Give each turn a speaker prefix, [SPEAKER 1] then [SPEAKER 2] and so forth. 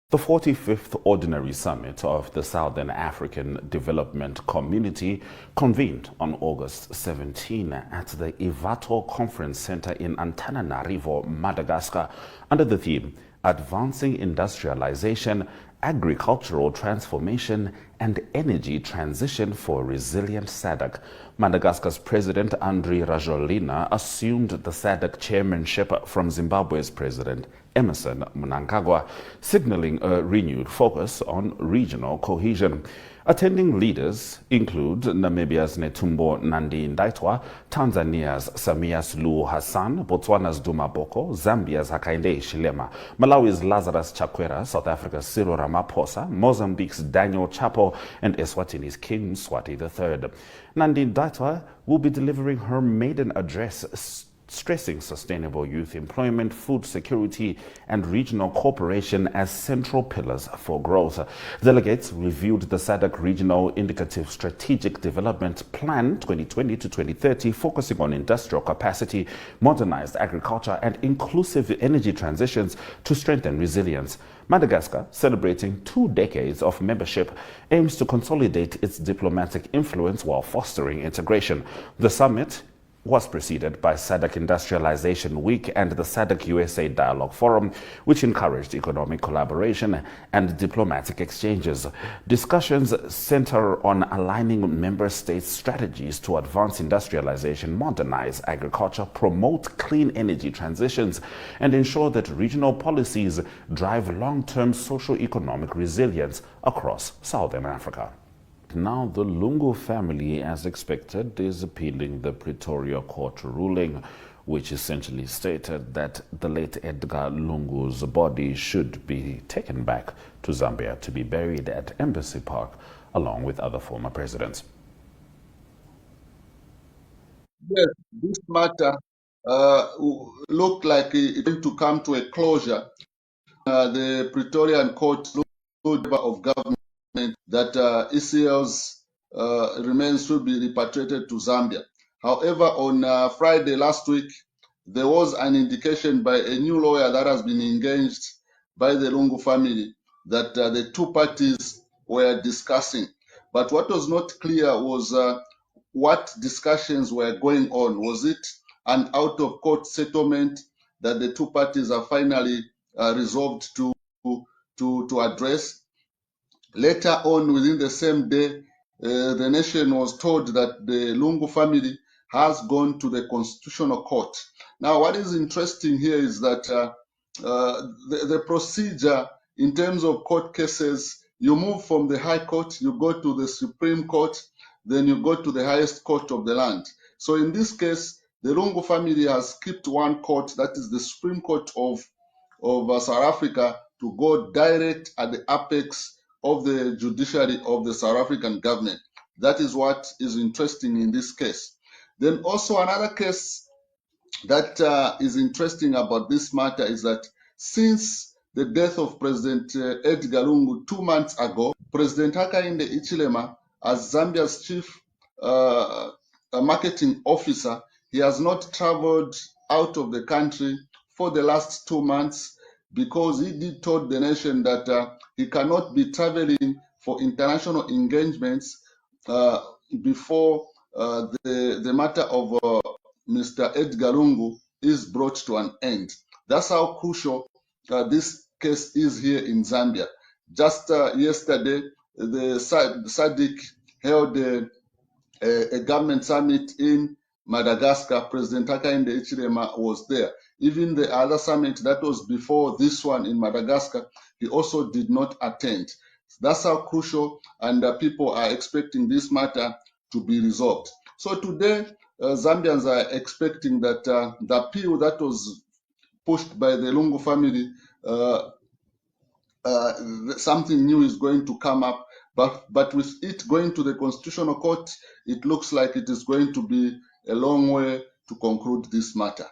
[SPEAKER 1] The 45th Ordinary Summit of the Southern African Development Community convened on August 17 at the Ivato Conference Center in Antananarivo, Madagascar, under the theme Advancing Industrialization, Agricultural Transformation and Energy Transition for Resilient SADC. Madagascar's President Andry Rajoelina assumed the SADC chairmanship from Zimbabwe's President Emmerson Mnangagwa, signaling a renewed focus on regional cohesion. Attending leaders include Namibia's Netumbo Nandi-Ndaitwah, Tanzania's Samia Suluhu Hassan, Botswana's Duma Boko, Zambia's Hakainde Hichilema, Malawi's Lazarus Chakwera, South Africa's Cyril Ramaphosa, Mozambique's Daniel Chapo, and Eswatini's King Mswati III. Nandi-Ndaitwah will be delivering her maiden address stressing sustainable youth employment, food security, and regional cooperation as central pillars for growth. Delegates reviewed the SADC Regional Indicative Strategic Development Plan 2020 to 2030, focusing on industrial capacity, modernized agriculture, and inclusive energy transitions to strengthen resilience. Madagascar, celebrating 2 decades of membership, aims to consolidate its diplomatic influence while fostering integration. The summit was preceded by SADC Industrialization Week and the SADC USA Dialogue Forum, which encouraged economic collaboration and diplomatic exchanges. Discussions center on aligning member states' strategies to advance industrialization, modernize agriculture, promote clean energy transitions, and ensure that regional policies drive long-term socio-economic resilience across Southern Africa. Now, the Lungu family, as expected, is appealing the Pretoria Court ruling, which essentially stated that the late Edgar Lungu's body should be taken back to Zambia to be buried at Embassy Park, along with other former presidents.
[SPEAKER 2] Yes, this matter looked like it's going to come to a closure. The Pretorian Court of government that ECL's remains should be repatriated to Zambia. However, on Friday last week, there was an indication by a new lawyer that has been engaged by the Lungu family that the two parties were discussing. But what was not clear was what discussions were going on. Was it an out-of-court settlement that the two parties are finally resolved to address? Later on, within the same day, the nation was told that the Lungu family has gone to the Constitutional Court. Now, what is interesting here is that the procedure in terms of court cases, you move from the High Court, you go to the Supreme Court, then you go to the highest court of the land. So in this case, the Lungu family has skipped one court, that is the Supreme Court of South Africa, to go direct at the apex of the judiciary of the South African government. That is what is interesting in this case. Then also another case that is interesting about this matter is that since the death of President Edgar Lungu 2 months ago, President Hakainde Hichilema, as Zambia's chief marketing officer, he has not traveled out of the country for the last 2 months because he did told the nation that he cannot be traveling for international engagements before the matter of Mr. Edgar Lungu is brought to an end. That's how crucial this case is here in Zambia. Just yesterday, the SADC held a government summit in Madagascar. President Hakainde Hichilema was there. Even the other summit that was before this one in Madagascar, he also did not attend. That's how crucial, and people are expecting this matter to be resolved. So today, Zambians are expecting that the appeal that was pushed by the Lungu family, something new is going to come up. But with it going to the Constitutional Court, it looks like it is going to be a long way to conclude this matter.